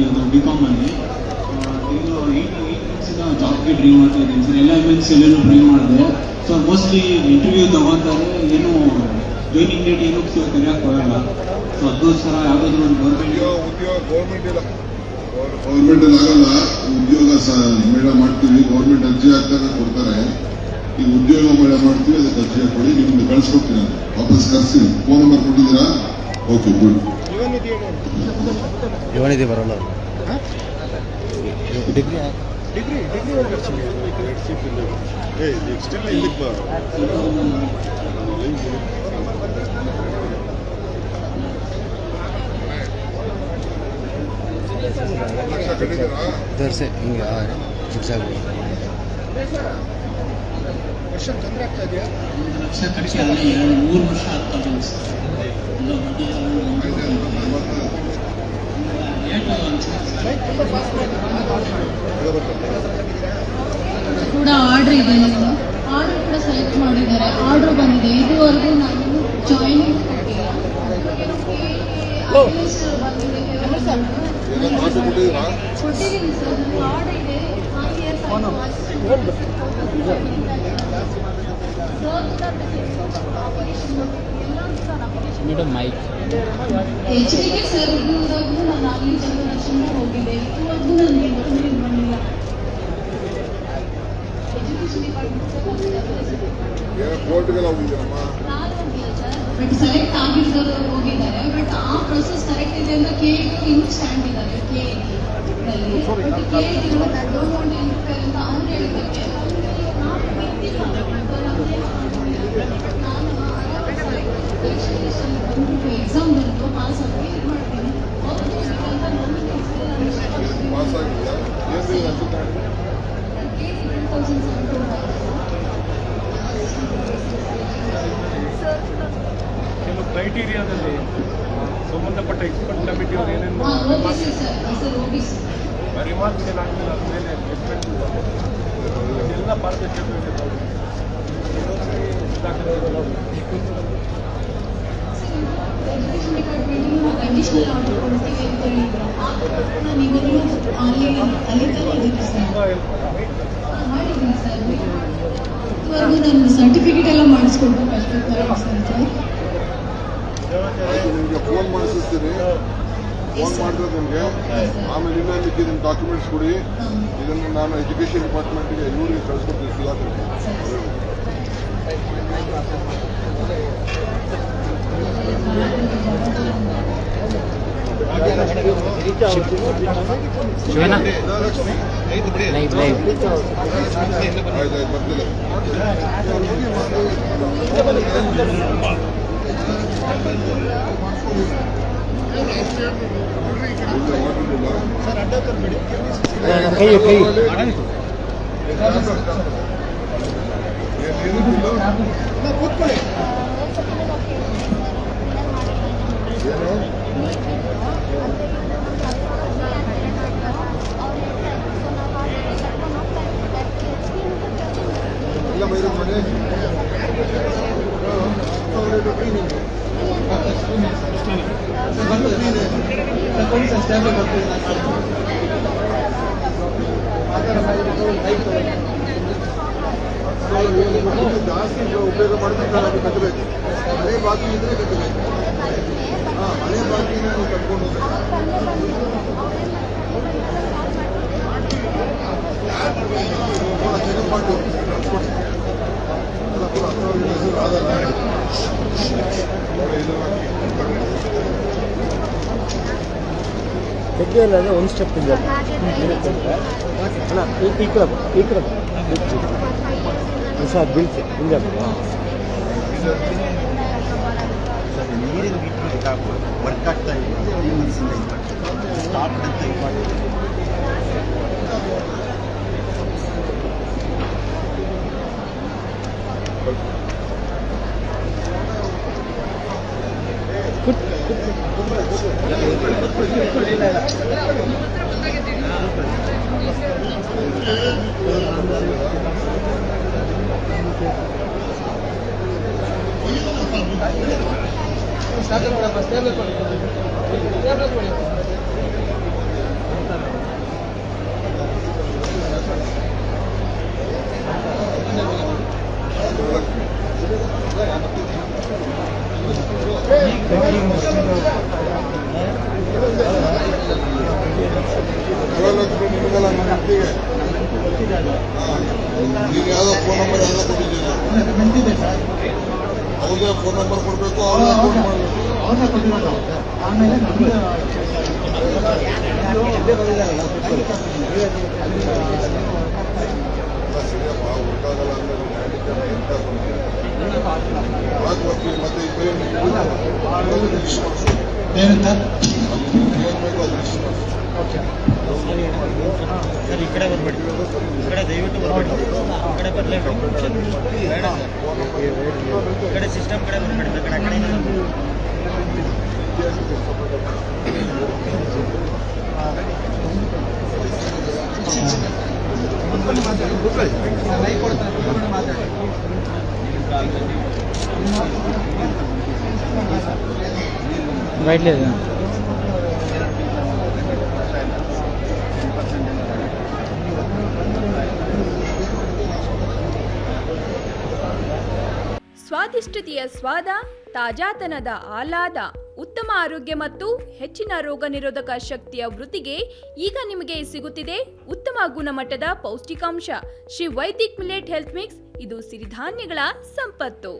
ಇದು ಬಿ.ಕಾಮ್ ಅಲ್ಲಿ ಇದು 8 ಮಂತ್ಸಿಂದ ಜಾಬ್ಗೆ ಟ್ರೈ ಮಾಡ್ತಾ ಇದ್ದೀನಿ ಸರ್. ಎಲ್ಲ ಇವೆಂಟ್ಸ್ ಎಲ್ಲೆಲ್ಲೂ ಟ್ರೈ ಮಾಡಿದೆ. ಸೊ ಮೋಸ್ಟ್ಲಿ ಇಂಟರ್ವ್ಯೂ ತಗೊತಾರೆ, ಏನು ಜಾಯ್ನಿಂಗ್ ಡೇಟ್ ಏನು ಕರೆಯೋಕ್ಕೆ ಬರೋಲ್ಲ. ಸೊ ಅದಕ್ಕೋಸ್ಕರ ಯಾವುದಾದ್ರೂ ಒಂದು ಗೌರ್ಮೆಂಟ್ ಆಗಲ್ಲ, ಉದ್ಯೋಗ ಮೇಳ ಮಾಡ್ತೀವಿ, ಗೌರ್ಮೆಂಟ್ ಅರ್ಜಿ ಹಾಕ್ದಾಗ ಕೊಡ್ತಾರೆ. ಈಗ ಉದ್ಯೋಗ ಮೇಳ ಮಾಡ್ತೀವಿ, ಅದಕ್ಕೆ ಅರ್ಜಿ ಹಾಕೊಳ್ಳಿ, ನಿಮ್ಗೆ ಕಳಿಸ್ಕೊಡ್ತೀನಿ, ವಾಪಸ್ ಕರ್ಸ್ತೀನಿ. ಫೋನ್ ನಂಬರ್ ಕೊಟ್ಟಿದ್ದೀರಾ? Okay, good. ಯುವನಿಧಿ ಬರೋಲ್ಲ, ಡಿಗ್ರಿ इधर से ಹಿಂಗೆ zigzag ವರ್ಷ ತೊಂದರೆ ಆಗ್ತಾ ಇದೆಯಾ? ವರ್ಷ ಕಟ್ಟಿ ಅಲ್ಲ, 2-3 ವರ್ಷ ಆಗ್ತಾ ಇದೆ ಸರ್. ಕೂಡ ಆರ್ಡರ್ ಇದೆ, ಆರ್ಡರ್ ಕೂಡ ಸೆಲೆಕ್ಟ್ ಮಾಡಿದ್ದಾರೆ, ಆರ್ಡರ್ ಬಂದಿದೆ. ಇದುವರೆಗೂ ನಾನು ಜಾಯಿನಿಂಗ್ ಕೊಟ್ಟಿಲ್ಲ. ಕೊಟ್ಟಿದ್ದೀನಿ ಸರ್, ಆರ್ಡರ್ ಇದೆ. HDK ಸರ್ ಹುಡುಗರಾಗೂ ನಾನು ಅಲ್ಲಿ ಚಂದ್ರದರ್ಶನ ಹೋಗಿದ್ದೆ. ಇದುವರೆಗೂ ನನಗೆ ಬಂದಿಲ್ಲ. ಎಜುಕೇಶನ್ ಬಟ್ ಸೆಲೆಕ್ಟ್ ಆಗಿದ್ದವರು ಹೋಗಿದ್ದಾರೆ. ಬಟ್ ಆ ಪ್ರೊಸೆಸ್ ಕರೆಕ್ಟ್ ಇದೆ ಅಂತ KET ಇನ್ನೂ ಸ್ಟ್ಯಾಂಡ್ ಇದ್ದಾರೆ. KET ಅಂತ ಅವ್ರು ಹೇಳಿದ್ದಕ್ಕೆ ಎಕ್ಸಾಮ್ ಬರೆದು ಪಾಸ್ ಆಗಿ ಇದು ಮಾಡ್ತೀನಿ. ಕೆಲವು ಕ್ರೈಟೀರಿಯಾದಲ್ಲಿ ಸಂಬಂಧಪಟ್ಟ ಎಕ್ಸ್ಪರ್ಟ್ ಕಮಿಟಿ ಅವರು ಏನೇನು ರಿಮಾರ್ಕ್ಸ್ ಏನಾಗ್ತದೆ ಅದ್ರ ಮೇಲೆ ಎಲ್ಲ ಪಾರದರ್ಶಕತೆ ಕಂಡೀಷನಲ್ ಆರ್ಡರ್ ಕೊಡ್ತೀವಿ ಅಂತ ಹೇಳಿದ್ರು. ನೀವೆಲ್ಲರೂ ಅಲ್ಲಿ ಮಾಡಿದ್ದೀನಿ ಸರ್. ಇದುವರೆಗೂ ನಾನು ಸರ್ಟಿಫಿಕೇಟ್ ಎಲ್ಲ ಮಾಡಿಸ್ಕೊಡ್ಬೇಕಾಗ್ತದೆ ಸರ್. ನಿಮಗೆ ಫೋನ್ ಮಾಡಿಸ್ತೀನಿ, ಫೋನ್ ಮಾಡಿದ್ರೆ ನಿಮಗೆ ಆಮೇಲೆ ಇನ್ನೊಂದಕ್ಕೆ ನಿಮ್ಮ ಡಾಕ್ಯುಮೆಂಟ್ಸ್ ಕೊಡಿ. ಇದನ್ನು ನಾನು ಎಜುಕೇಷನ್ ಡಿಪಾರ್ಟ್ಮೆಂಟ್ಗೆ ಇವರಿಗೆ ಕಳಿಸ್ಕೊಡ್ತೀನಿ. ಸುಧಾಕರ್ ಶಿವಣ್ಣ ಕೈ ಕೂತ್ಕೊಳ್ಳಿ. ಇಲ್ಲ ಮೈರು ಮನೆ ಜಾಸ್ತಿ ಉಪಯೋಗ ಮಾಡ್ಬೇಕು, ಅದು ಕಟ್ಟಬೇಕು. ಹಳೆ ಬಾಕಿ ಇದ್ರೆ ಕಟ್ಟಬೇಕು. ಹಳೆ ಬಾಕಿನ ನೀವು ಕಟ್ಕೊಂಡು ಚೆಕಪ್ ಮಾಡಿ ತೆಗೆಯಲ್ಲ, ಒಂದು ಸ್ಟೆಪ್ ಇದೆ ಅಣ್ಣ. ಈ ಕಡೆ ಸರ್ ಬೀಳ್ತೆ ಹಿಂದೆ ಸರ್ ನೀರಿನ ಮೀಟರ್ ವರ್ಕ್ ಆಗ್ತಾ ಇದೆ. ಸ್ಟಾರ್ಟ್ ಅಂತ ಗೃಹಲಕ್ಷ್ಮಿ ನಿಮಗೆಲ್ಲ ಕೊಡ್ತೀವಿ. ನೀವು ಯಾವ್ದೋ ಫೋನ್ ನಂಬರ್ ಯಾವ್ದೋ ಕೊಟ್ಟಿದ್ದೀರಾ? ಅವ್ರಿಗೆ ಫೋನ್ ನಂಬರ್ ಕೊಡಬೇಕು, ಅವ್ರಿಗೆ ಅಕೌಂಟ್ ಮಾಡಬೇಕು. ಸರಿಯಪ್ಪ, ಹುಡುಕಾಗಲ್ಲ ಅಂದ್ರೆ ಮತ್ತೆ ಈ ಬೇರೆ ರಿಜಿಸ್ಟರ್ ಮಾಡಿಸು. ಏನಂತ ಏನ್ ಬೇಕು ಅದು ರಿಜಿಸ್ಟರ್ ಮಾಡಿಸು. ಸರ್ ಈ ಕಡೆ ಬರ್ಬೇಡಿ, ಈ ಕಡೆ ದಯವಿಟ್ಟು ಬರ್ಬೇಡಿ, ಈ ಕಡೆ ಬರಲೇಬೇಡಿ, ಬೇಡ ಸರ್, ಈ ಕಡೆ ಸಿಸ್ಟಮ್ ಕಡೆ ಬರ್ಬೇಡಿ, ಆ ಕಡೆಯಿಂದ ಬರ್ಬೇಡಿ. ರೈಟ್ లేదు ಸ್ವಾದಿಷ್ಟತೆಯ ಸ್ವಾದ, ತಾಜಾತನದ ಆಹ್ಲಾದ, ಉತ್ತಮ ಆರೋಗ್ಯ ಮತ್ತು ಹೆಚ್ಚಿನ ರೋಗ ನಿರೋಧಕ ಶಕ್ತಿಯ ವೃದ್ಧಿಗೆ ಈಗ ನಿಮಗೆ ಸಿಗುತ್ತಿದೆ ಉತ್ತಮ ಗುಣಮಟ್ಟದ ಪೌಷ್ಟಿಕಾಂಶ Shri Vaidik millet health mix. ಇದು ಸಿರಿಧಾನ್ಯಗಳ ಸಂಪತ್ತು.